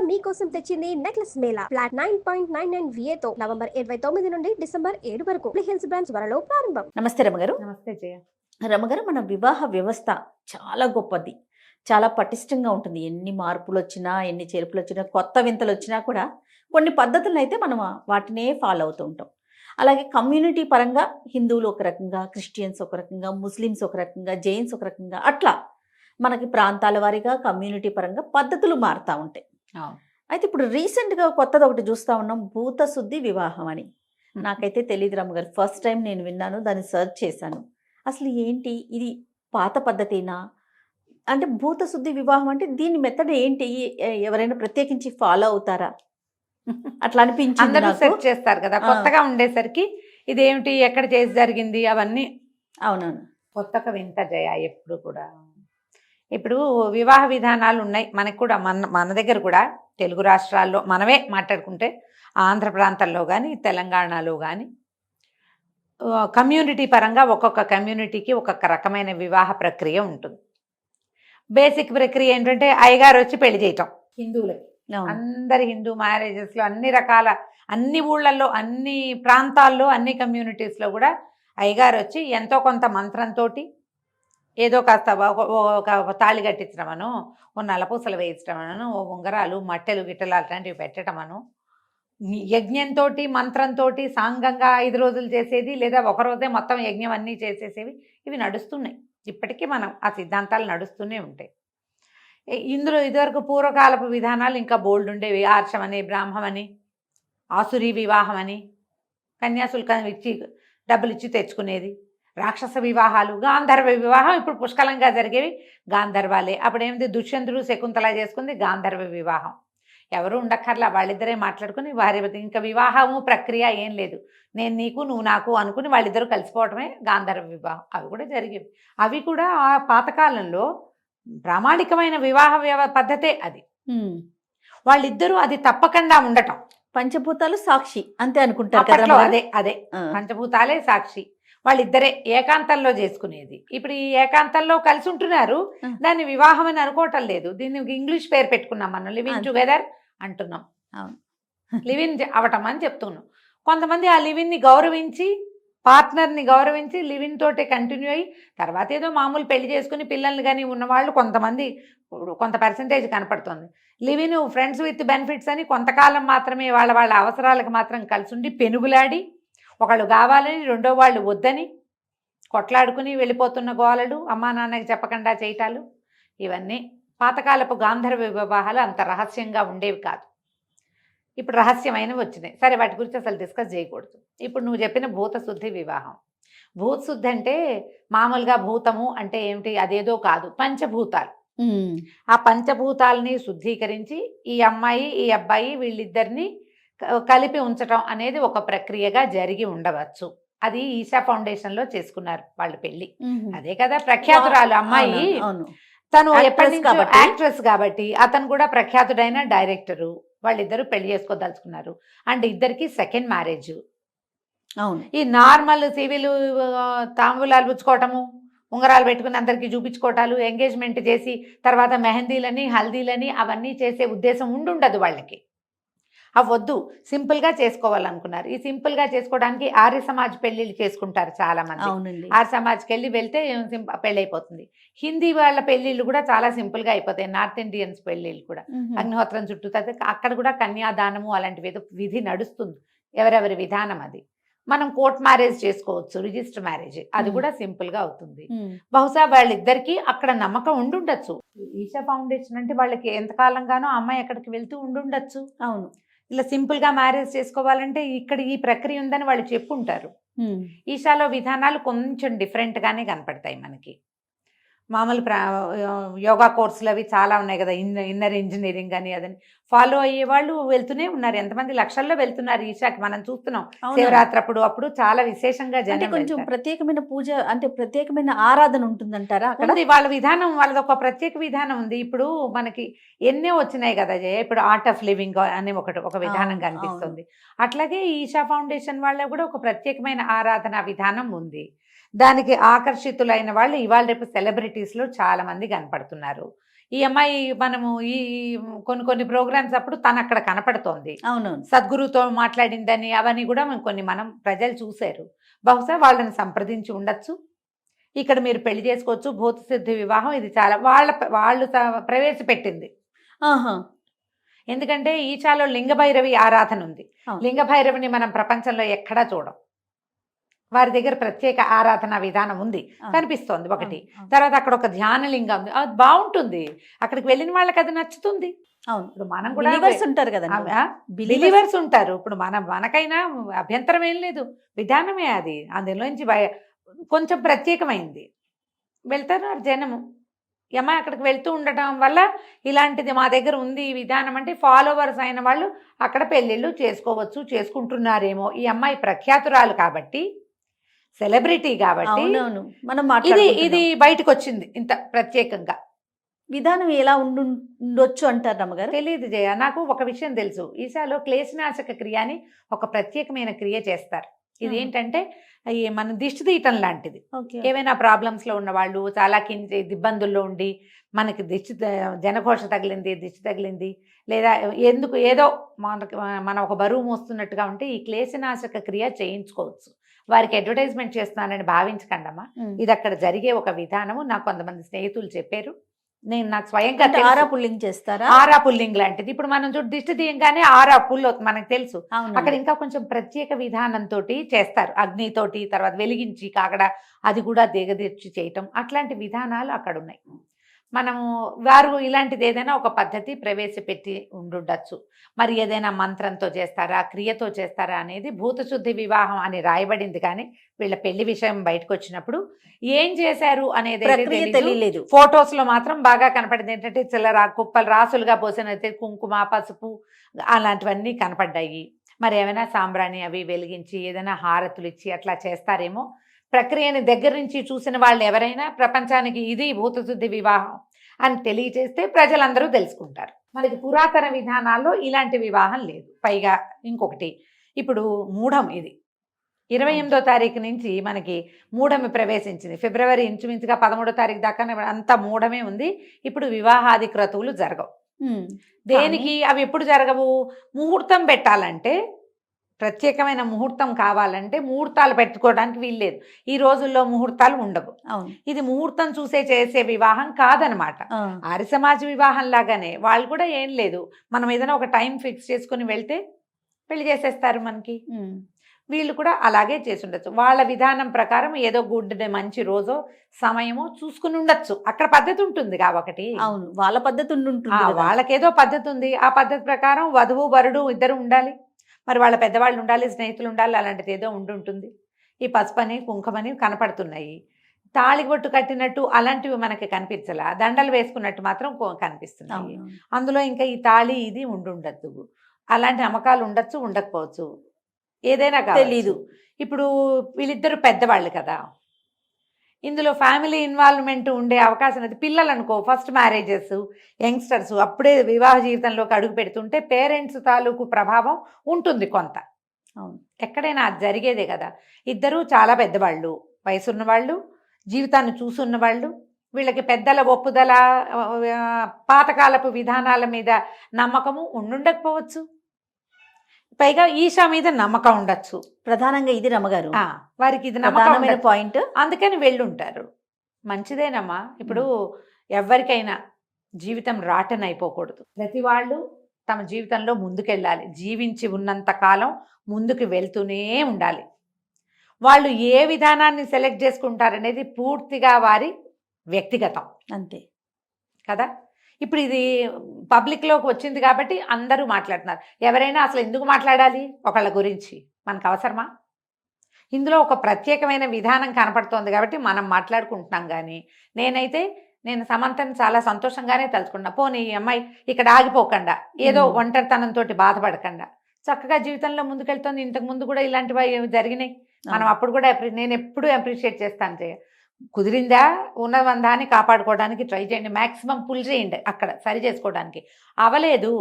మీకోసం తెచ్చింది necklace Mela flat 9.99 VA తో నవంబర్ 29 నుండి డిసెంబర్ 7 వరకు హిల్స్ బ్రాంచ్ త్వరలో ప్రారంభం. నమస్తే రమగారు. నమస్తే జయ. రమగారు, మన వివాహ వ్యవస్థ చాలా గొప్పది, చాలా పటిష్టంగా ఉంటుంది. ఎన్ని మార్పులు వచ్చినా, ఎన్ని చేర్పులు వచ్చినా, కొత్త వింతలు వచ్చినా కూడా కొన్ని పద్ధతులను అయితే మనం వాటినే ఫాలో అవుతూ ఉంటాం. అలాగే కమ్యూనిటీ పరంగా హిందువులు ఒక రకంగా, క్రిస్టియన్స్ ఒక రకంగా, ముస్లిమ్స్ ఒక రకంగా, జైన్స్ ఒక రకంగా, అట్లా మనకి ప్రాంతాల వారీగా కమ్యూనిటీ పరంగా పద్ధతులు మారుతూ ఉంటాయి. అయితే ఇప్పుడు రీసెంట్గా కొత్తది ఒకటి చూస్తూ ఉన్నాం, భూత శుద్ధి వివాహం అని. నాకైతే తెలియదు రమ్మగారు, ఫస్ట్ టైం నేను విన్నాను, దాన్ని సెర్చ్ చేశాను. అసలు ఏంటి ఇది, పాత పద్ధతేనా? అంటే భూత శుద్ధి వివాహం అంటే దీని మెథడ్ ఏంటి? ఎవరైనా ప్రత్యేకించి ఫాలో అవుతారా? అట్లా అనిపించింది. అందరూ సెర్చ్ చేస్తారు కదా, కొత్తగా ఉండేసరికి ఇదేమిటి, ఎక్కడ చేసి జరిగింది అవన్నీ. అవునవును, కొత్తగా వింత జయ. ఎప్పుడు కూడా ఇప్పుడు వివాహ విధానాలు ఉన్నాయి మనకు కూడా, మన దగ్గర కూడా తెలుగు రాష్ట్రాల్లో మనమే మాట్లాడుకుంటే, ఆంధ్ర ప్రాంతాల్లో కానీ తెలంగాణలో కానీ కమ్యూనిటీ పరంగా ఒక్కొక్క కమ్యూనిటీకి ఒక్కొక్క రకమైన వివాహ ప్రక్రియ ఉంటుంది. బేసిక్ ప్రక్రియ ఏంటంటే అయ్యగారు వచ్చి పెళ్లి చేయటం. హిందువులకి అందరి హిందూ మ్యారేజెస్లో అన్ని రకాల, అన్ని ఊళ్ళల్లో, అన్ని ప్రాంతాల్లో, అన్ని కమ్యూనిటీస్లో కూడా అయ్యగారు వచ్చి ఎంతో కొంత మంత్రంతో ఏదో కాస్త ఒక తాళి కట్టించడమను, ఓ నలపూసలు వేయించడమను, ఓ ఉంగరాలు మట్టెలు గిట్టెలు అట్లాంటివి పెట్టడమను, యజ్ఞంతో మంత్రంతో సాంగంగా 5 రోజులు చేసేది, లేదా ఒకరోజే మొత్తం యజ్ఞం అన్నీ చేసేసేవి, ఇవి నడుస్తున్నాయి. ఇప్పటికీ మనం ఆ సిద్ధాంతాలు నడుస్తూనే ఉంటాయి. ఇందులో ఇదివరకు పూర్వకాలపు విధానాలు ఇంకా బోల్డ్ ఉండేవి. ఆర్షమని, బ్రాహ్మమని, ఆసురీ వివాహం అని, కన్యాశుల్కం ఇచ్చి డబ్బులు ఇచ్చి తెచ్చుకునేది, రాక్షస వివాహాలు, గాంధర్వ వివాహం ఇప్పుడు పుష్కలంగా జరిగేవి గాంధర్వాలే. అప్పుడేమిటి, దుష్యంతుడు శకుంతల చేసుకుంది గాంధర్వ వివాహం. ఎవరు ఉండక్కర్లా, వాళ్ళిద్దరే మాట్లాడుకుని వారి ఇంకా వివాహము ప్రక్రియ ఏం లేదు, నేను నీకు నువ్వు నాకు అనుకుని వాళ్ళిద్దరూ కలిసిపోవటమే గాంధర్వ వివాహం. అవి కూడా జరిగేవి. అవి కూడా ఆ పాతకాలంలో ప్రామాణికమైన వివాహ పద్ధతే అది. వాళ్ళిద్దరూ అది తప్పకుండా ఉండటం. పంచభూతాలు సాక్షి అంతే అనుకుంటారు. అదే పంచభూతాలే సాక్షి. వాళ్ళిద్దరే ఏకాంతంలో చేసుకునేది. ఇప్పుడు ఈ ఏకాంతంలో కలిసి ఉంటున్నారు, దాన్ని వివాహం అని అనుకోవటం లేదు. దీన్ని ఇంగ్లీష్ పేరు పెట్టుకున్నాం మనం, లివింగ్ టుగెదర్ అంటున్నాం. లివిన్ అవటం అని చెప్తున్నాం. కొంతమంది ఆ లివిన్ని గౌరవించి, పార్ట్నర్ని గౌరవించి లివిన్ తోటే కంటిన్యూ అయ్యి తర్వాత ఏదో మామూలు పెళ్లి చేసుకుని పిల్లల్ని కానీ ఉన్నవాళ్ళు కొంతమంది, కొంత పర్సంటేజ్ కనపడుతుంది. లివిన్ ఫ్రెండ్స్ విత్ బెనిఫిట్స్ అని కొంతకాలం మాత్రమే వాళ్ళ అవసరాలకు మాత్రం కలిసి ఉండి పెనుగులాడి, ఒకళ్ళు కావాలని రెండో వాళ్ళు వద్దని కొట్లాడుకుని వెళ్ళిపోతున్న గోలలు, అమ్మా నాన్నకి చెప్పకుండా చేయటాలు, ఇవన్నీ పాతకాలపు గాంధర్వ వివాహాలు అంత రహస్యంగా ఉండేవి కాదు. ఇప్పుడు రహస్యమైనవి వచ్చినాయి. సరే, వాటి గురించి అసలు డిస్కస్ చేయకూడదు. ఇప్పుడు నువ్వు చెప్పిన భూత శుద్ధి వివాహం. భూత శుద్ధి అంటే మామూలుగా భూతము అంటే ఏమిటి, అదేదో కాదు, పంచభూతాలు. ఆ పంచభూతాలని శుద్ధీకరించి ఈ అమ్మాయి ఈ అబ్బాయి వీళ్ళిద్దరిని కలిపి ఉంచటం అనేది ఒక ప్రక్రియగా జరిగి ఉండవచ్చు. అది ఈషా ఫౌండేషన్లో చేసుకున్నారు వాళ్ళు పెళ్లి. అదే కదా ప్రఖ్యాతురాలు అమ్మాయి. తను ఎప్పటి నుంచో యాక్ట్రెస్ కాబట్టి అతను కూడా ప్రఖ్యాతుడైన డైరెక్టరు. వాళ్ళిద్దరూ పెళ్లి చేసుకోదలుచుకున్నారు. అండ్ ఇద్దరికి సెకండ్ మ్యారేజ్. అవును, ఈ నార్మల్ సివిల్ తాంబూలాలు పుచ్చుకోవటము, ఉంగరాలు పెట్టుకుని అందరికీ చూపించుకోవటాలు, ఎంగేజ్మెంట్ చేసి తర్వాత మెహందీలని, హల్దీలని అవన్నీ చేసే ఉద్దేశం ఉండుండదు వాళ్ళకి. అవద్దు, సింపుల్గా చేసుకోవాలనుకున్నారు. ఈ సింపుల్గా చేసుకోవడానికి ఆర్య సమాజ్ పెళ్లిళ్ళు చేసుకుంటారు చాలా మంది. ఆర్య సమాజ్కి వెళ్తే పెళ్ళి అయిపోతుంది. హిందీ వాళ్ళ పెళ్లిళ్ళు కూడా చాలా సింపుల్గా అయిపోతాయి. నార్త్ ఇండియన్స్ పెళ్లిళ్ళు కూడా అగ్నిహోత్రం చుట్టూ అక్కడ కూడా కన్యాదానము అలాంటి విధి నడుస్తుంది. ఎవరెవరి విధానం అది. మనం కోర్ట్ మ్యారేజ్ చేసుకోవచ్చు, రిజిస్టర్ మ్యారేజ్, అది కూడా సింపుల్గా అవుతుంది. బహుశా వాళ్ళిద్దరికీ అక్కడ నమ్మకం ఉండుండొచ్చు. ఈషా ఫౌండేషన్ అంటే వాళ్ళకి ఎంతకాలంగానో అమ్మాయి అక్కడికి వెళ్తూ ఉండుండొచ్చు. అవును, ఇలా సింపుల్గా మ్యారేజ్ చేసుకోవాలంటే ఇక్కడ ఈ ప్రక్రియ ఉందని వాళ్ళు చెప్పుంటారు. ఈషాలో విధానాలు కొంచెం డిఫరెంట్గానే కనపడతాయి మనకి. మామూలు యోగా కోర్సులు అవి చాలా ఉన్నాయి కదా, ఇన్నర్ ఇంజనీరింగ్ అని అదని ఫాలో అయ్యే వాళ్ళు వెళ్తూనే ఉన్నారు. ఎంతమంది లక్షల్లో వెళ్తున్నారు ఈషాకి, మనం చూస్తున్నాం. శివరాత్రి అప్పుడు చాలా విశేషంగా జనం. కొంచెం ప్రత్యేకమైన పూజ అంటే ప్రత్యేకమైన ఆరాధన ఉంటుందంటారా అక్కడ? వాళ్ళ విధానం, వాళ్ళది ఒక ప్రత్యేక విధానం ఉంది. ఇప్పుడు మనకి ఎన్నో వచ్చినాయి కదా జయ, ఇప్పుడు ఆర్ట్ ఆఫ్ లివింగ్ అని ఒక విధానం కనిపిస్తుంది. అట్లాగే ఈషా ఫౌండేషన్ వాళ్ళ కూడా ఒక ప్రత్యేకమైన ఆరాధన విధానం ఉంది. దానికి ఆకర్షితులైన వాళ్ళు ఇవాళ రేపు సెలబ్రిటీస్లో చాలా మంది కనపడుతున్నారు. ఈ అమ్మాయి మనము ఈ కొన్ని ప్రోగ్రామ్స్ అప్పుడు తను అక్కడ కనపడుతోంది, అవునవును. సద్గురుతో మాట్లాడిందని అవన్నీ కూడా మనం ప్రజలు చూశారు. బహుశా వాళ్ళని సంప్రదించి ఉండొచ్చు. ఇక్కడ మీరు పెళ్లి చేసుకోవచ్చు, భూత సిద్ధి వివాహం ఇది చాలా వాళ్ళు ప్రవేశపెట్టింది. ఆహా. ఎందుకంటే ఈచాలో లింగభైరవి ఆరాధన ఉంది. అవును. లింగభైరవిని మనం ప్రపంచంలో ఎక్కడా చూడం. వారి దగ్గర ప్రత్యేక ఆరాధన విధానం ఉంది, అవును. కనిపిస్తోంది ఒకటి. అవును. తర్వాత అక్కడ ఒక ధ్యానలింగం ఉంది, అది బాగుంటుంది. అక్కడికి వెళ్ళిన వాళ్ళకి అది నచ్చుతుంది. అవును. ఇప్పుడు మనం కూడా బిలీవర్స్ ఉంటారు కదండి. బిలీవర్స్ ఉంటారు. ఇప్పుడు మనకైనా అభ్యంతరం ఏం లేదు, విధానమే అది. అందులోంచి కొంచెం ప్రత్యేకమైంది. వెళ్తున్నారు జనము. ఈ అమ్మాయి అక్కడికి వెళ్తూ ఉండటం వల్ల ఇలాంటిది మా దగ్గర ఉంది ఈ విధానం అంటే ఫాలోవర్స్ అయిన వాళ్ళు అక్కడ పెళ్ళిళ్ళు చేసుకోవచ్చు, చేసుకుంటున్నారేమో. ఈ అమ్మాయి ప్రఖ్యాతురాలు కాబట్టి, సెలబ్రిటీ కాబట్టి అవునవును. మనం ఇది మాట్లాడుకుంటున్నాం. బయటకు వచ్చింది ఇంత ప్రత్యేకంగా. విధానం ఎలా ఉండొచ్చు అంటారు రమ్మగారు? తెలియదు జయ, నాకు ఒక విషయం తెలుసు. ఈశాలో క్లేశనాశక క్రియ అని ఒక ప్రత్యేకమైన క్రియ చేస్తారు. ఇది ఏంటంటే మన దిష్టి తీయటం లాంటిది. ఓకే. ఏవైనా ప్రాబ్లమ్స్లో ఉన్న వాళ్ళు, చాలా ఇబ్బందుల్లో ఉండి మనకి జనఘోష తగిలింది, దిష్టి తగిలింది, లేదా ఏదో మనం ఒక బరువు మోస్తున్నట్టుగా ఉంటే ఈ క్లేశనాశక క్రియ చేయించుకోవచ్చు. వారికి అడ్వర్టైజ్మెంట్ చేస్తున్నానని భావించకండమ్మా. ఇది అక్కడ జరిగే ఒక విధానము. నాకు కొంతమంది స్నేహితులు చెప్పారు, నాకు స్వయంగా ఆరా పుల్లింగ్ చేస్తారా? ఆరా పుల్లింగ్ లాంటిది. ఇప్పుడు మనం దిష్టి తీయంగానే ఆరా పుల్ మనకు తెలుసు. అక్కడ ఇంకా కొంచెం ప్రత్యేక విధానంతో చేస్తారు, అగ్నితోటి, తర్వాత వెలిగించి కాకడ అది కూడా దిగదీర్చి చేయటం, అట్లాంటి విధానాలు అక్కడ ఉన్నాయి. మనము వారు ఇలాంటిది ఏదైనా ఒక పద్ధతి ప్రవేశపెట్టి ఉండుండొచ్చు. మరి ఏదైనా మంత్రంతో చేస్తారా, క్రియతో చేస్తారా అనేది భూతశుద్ధి వివాహం అని రాయబడింది. కానీ వీళ్ళ పెళ్లి విషయం బయటకు వచ్చినప్పుడు ఏం చేశారు అనేది తెలియలేదు. ఫొటోస్ లో మాత్రం బాగా కనపడింది. ఏంటంటే చిల్లర కుప్పలు రాసులుగా పోసినైతే కుంకుమ, పసుపు అలాంటివన్నీ కనపడ్డాయి. మరి ఏమైనా సాంబ్రాణి అవి వెలిగించి ఏదైనా హారతులు ఇచ్చి అట్లా చేస్తారేమో. ప్రక్రియని దగ్గర నుంచి చూసిన వాళ్ళు ఎవరైనా ప్రపంచానికి ఇది భూతశుద్ధి వివాహం అని తెలియజేస్తే ప్రజలందరూ తెలుసుకుంటారు. మనకి పురాతన విధానాల్లో ఇలాంటి వివాహం లేదు. పైగా ఇంకొకటి, ఇప్పుడు మూఢం, ఇది 28వ తారీఖు నుంచి మనకి మూఢమి ప్రవేశించింది. ఫిబ్రవరి ఇంచుమించుగా 13వ తారీఖు దాకా అంతా మూఢమే ఉంది. ఇప్పుడు వివాహాది క్రతువులు జరగవు. దేనికి అవి ఎప్పుడు జరగవు? ముహూర్తం పెట్టాలంటే, ప్రత్యేకమైన ముహూర్తం కావాలంటే ముహూర్తాలు పెట్టుకోవడానికి వీల్లేదు. ఈ రోజుల్లో ముహూర్తాలు ఉండవు. ఇది ముహూర్తం చూసే చేసే వివాహం కాదనమాట. ఆర్య సమాజ వివాహం లాగానే వాళ్ళు కూడా ఏం లేదు, మనం ఏదైనా ఒక టైం ఫిక్స్ చేసుకుని వెళ్తే పెళ్లి చేసేస్తారు మనకి. వీళ్ళు కూడా అలాగే చేసి ఉండొచ్చు. వాళ్ళ విధానం ప్రకారం ఏదో మంచి రోజో సమయమో చూసుకుని ఉండొచ్చు. అక్కడ పద్ధతి ఉంటుంది కాబట్టి. అవును, వాళ్ళ పద్ధతి ఉంటుంది. వాళ్ళకేదో పద్ధతి ఉంది. ఆ పద్ధతి ప్రకారం వధువు వరుడు ఇద్దరు ఉండాలి. మరి వాళ్ళ పెద్దవాళ్ళు ఉండాలి, స్నేహితులు ఉండాలి, అలాంటిది ఏదో ఉండుంటుంది. ఈ పసుపని కుంకుమని కనపడుతున్నాయి. తాళి బొట్టు కట్టినట్టు అలాంటివి మనకి కనిపించలా, దండలు వేసుకున్నట్టు మాత్రం కనిపిస్తున్నాయి. అందులో ఇంకా ఈ తాళి ఇది ఉండుండద్దు. అలాంటి నమ్మకాలు ఉండొచ్చు, ఉండకపోవచ్చు, ఏదైనా తెలీదు. ఇప్పుడు వీళ్ళిద్దరు పెద్దవాళ్ళు కదా, ఇందులో ఫ్యామిలీ ఇన్వాల్వ్మెంట్ ఉండే అవకాశం అది. పిల్లలు అనుకో, ఫస్ట్ మ్యారేజెస్, యంగ్స్టర్స్ అప్పుడే వివాహ జీవితంలోకి అడుగు పెడుతుంటే పేరెంట్స్ తాలూకు ప్రభావం ఉంటుంది కొంత. ఎక్కడైనా అది జరిగేదే కదా. ఇద్దరూ చాలా పెద్దవాళ్ళు, వయసున్న వాళ్ళు, జీవితాన్ని చూసున్న వాళ్ళు. వీళ్ళకి పెద్దల ఒప్పుదల, పాతకాలపు విధానాల మీద నమ్మకము ఉండుండకపోవచ్చు. పైగా ఈశా మీద నమ్మకం ఉండొచ్చు. ప్రధానంగా ఇది రమ్మగారు, వారికి ఇది నమ్మకమైన పాయింట్. అందుకని వెళ్ళుంటారు. మంచిదేనమ్మా. ఇప్పుడు ఎవరికైనా జీవితం రాటన్ అయిపోకూడదు. ప్రతి వాళ్ళు తమ జీవితంలో ముందుకెళ్ళాలి. జీవించి ఉన్నంత కాలం ముందుకు వెళ్తూనే ఉండాలి. వాళ్ళు ఏ విధానాన్ని సెలెక్ట్ చేసుకుంటారనేది పూర్తిగా వారి వ్యక్తిగతం, అంతే కదా. ఇప్పుడు ఇది పబ్లిక్లోకి వచ్చింది కాబట్టి అందరూ మాట్లాడుతున్నారు. ఎవరైనా అసలు ఎందుకు మాట్లాడాలి ఒకళ్ళ గురించి? మనకు అవసరమా? ఇందులో ఒక ప్రత్యేకమైన విధానం కనపడుతోంది కాబట్టి మనం మాట్లాడుకుంటున్నాం. కానీ నేను సమంతని చాలా సంతోషంగానే తలుచుకున్నా. పోనీ ఈ అమ్మాయి ఇక్కడ ఆగిపోకుండా, ఏదో ఒంటరితనంతో బాధపడకుండా చక్కగా జీవితంలో ముందుకెళ్తుంది. ఇంతకు ముందు కూడా ఇలాంటివి జరిగినాయి. మనం అప్పుడు కూడా నేను ఎప్పుడూ అప్రిషియేట్ చేస్తాను. కుదిరిందా ఉన్న బంధాన్ని కాపాడుకోవడానికి ట్రై చేయండి, మ్యాక్సిమం పుల్ చేయండి, అక్కడ సరి చేసుకోవడానికి. అవలేదు,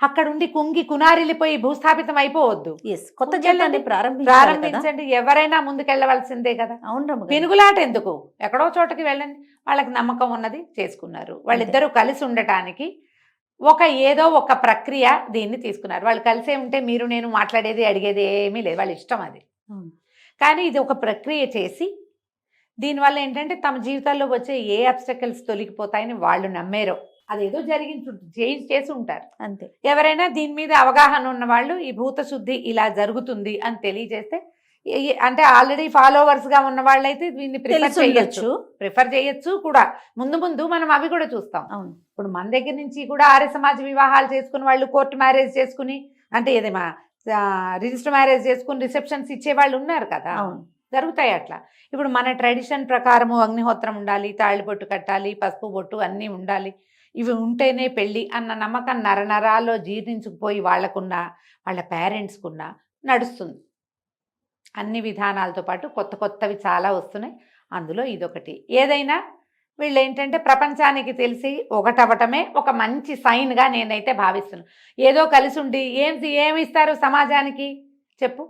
అక్కడుండి కుంగి కునారిల్లిపోయి భూస్థాపితం అయిపోవద్దు. ఎస్, కొత్త ముందుకెళ్ళండి. జీవితాన్ని ప్రారంభించాలి కదా. ప్రారంభించండి. ఎవరైనా ముందుకెళ్ళవలసిందే కదా. అవును రమ్మగారు. పెనుగులాట ఎందుకు, ఎక్కడో చోటకి వెళ్ళండి. వాళ్ళకి నమ్మకం ఉన్నది చేసుకున్నారు. వాళ్ళిద్దరూ కలిసి ఉండటానికి ఏదో ఒక ప్రక్రియ దీన్ని తీసుకున్నారు. వాళ్ళు కలిసే ఉంటే మీరు నేను మాట్లాడేది అడిగేది ఏమీ లేదు, వాళ్ళ ఇష్టం అది. అవును. కానీ ఇది ఒక ప్రక్రియ చేసి దీనివల్ల ఏంటంటే తమ జీవితాల్లో వచ్చే ఏ అబ్స్టకల్స్ తొలగిపోతాయని వాళ్ళు నమ్మేరో అదేదో చేసి ఉంటారు అంతే. ఎవరైనా దీని మీద అవగాహన ఉన్న వాళ్ళు ఈ భూత శుద్ధి ఇలా జరుగుతుంది అని తెలియజేస్తే అంటే ఆల్రెడీ ఫాలోవర్స్ గా ఉన్న వాళ్ళైతే దీన్ని ప్రిఫర్ చేయొచ్చు కూడా. ముందు మనం అవి కూడా చూస్తాం. అవును. ఇప్పుడు మన దగ్గర నుంచి కూడా ఆర్య సమాజ వివాహాలు చేసుకుని వాళ్ళు కోర్టు మ్యారేజ్ చేసుకుని అంటే ఏదేమా రిజిస్టర్ మ్యారేజ్ చేసుకుని రిసెప్షన్స్ ఇచ్చే వాళ్ళు ఉన్నారు కదా. జరుగుతాయి అట్లా. ఇప్పుడు మన ట్రెడిషన్ ప్రకారము అగ్నిహోత్రం ఉండాలి, తాళిబొట్టు కట్టాలి, పసుపు బొట్టు అన్నీ ఉండాలి, ఇవి ఉంటేనే పెళ్ళి అన్న నమ్మకం నరనరాల్లో జీర్ణించుకుపోయి వాళ్ళకున్న వాళ్ళ పేరెంట్స్కున్న నడుస్తుంది. అన్ని విధానాలతో పాటు కొత్తవి చాలా వస్తున్నాయి. అందులో ఇదొకటి. ఏదైనా వీళ్ళు ఏంటంటే ప్రపంచానికి తెలిసి ఒకటవటమే ఒక మంచి సైన్గా నేనైతే భావిస్తున్నాను. ఏదో కలిసి ఉండి ఏమి ఇస్తారు సమాజానికి చెప్పు.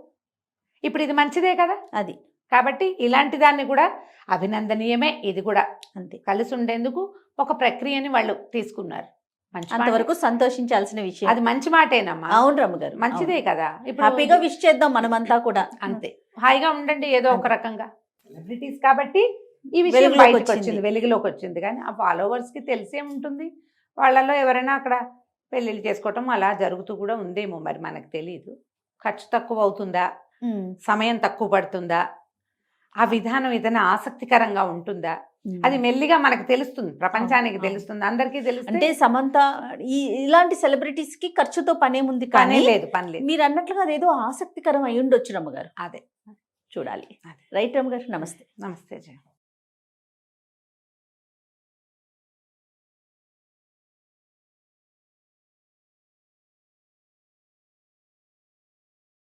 ఇప్పుడు ఇది మంచిదే కదా. అది కాబట్టి ఇలాంటి దాన్ని కూడా అభినందనీయమే. ఇది కూడా అంతే. కలిసి ఉండేందుకు ఒక ప్రక్రియని వాళ్ళు తీసుకున్నారు. అంతవరకు సంతోషించాల్సిన విషయం. అది మంచి మాటేనమ్మా. అవును రమ్మగారు, మంచిదే కదా. ఇప్పుడు హ్యాపీగా విష్ చేద్దాం మనమంతా కూడా. అంతే, హాయిగా ఉండండి ఏదో ఒక రకంగా. సెలబ్రిటీస్ కాబట్టి ఈ విషయం వెలుగులోకి బయటకు వచ్చింది, వెలుగులోకి వచ్చింది. కానీ ఆ ఫాలోవర్స్ కి తెలిసే ఉంటుంది. వాళ్ళలో ఎవరైనా అక్కడ పెళ్ళిళ్ళు చేసుకోవటం అలా జరుగుతూ కూడా ఉందేమో, మరి మనకు తెలియదు. ఖర్చు తక్కువ అవుతుందా, సమయం తక్కువ పడుతుందా, ఆ విధానం ఏదైనా ఆసక్తికరంగా ఉంటుందా, అది మెల్లిగా మనకు తెలుస్తుంది, ప్రపంచానికి తెలుస్తుంది, అందరికీ తెలుస్తుంది. అంటే సమంత ఇలాంటి సెలబ్రిటీస్ కి ఖర్చుతో పనేముంది, పని లేదు. మీరు అన్నట్లుగా అదేదో ఆసక్తికరం అయి ఉండొచ్చు రమ్మగారు. అదే చూడాలి. రైట్ రమ్మగారు, నమస్తే. నమస్తే జయ.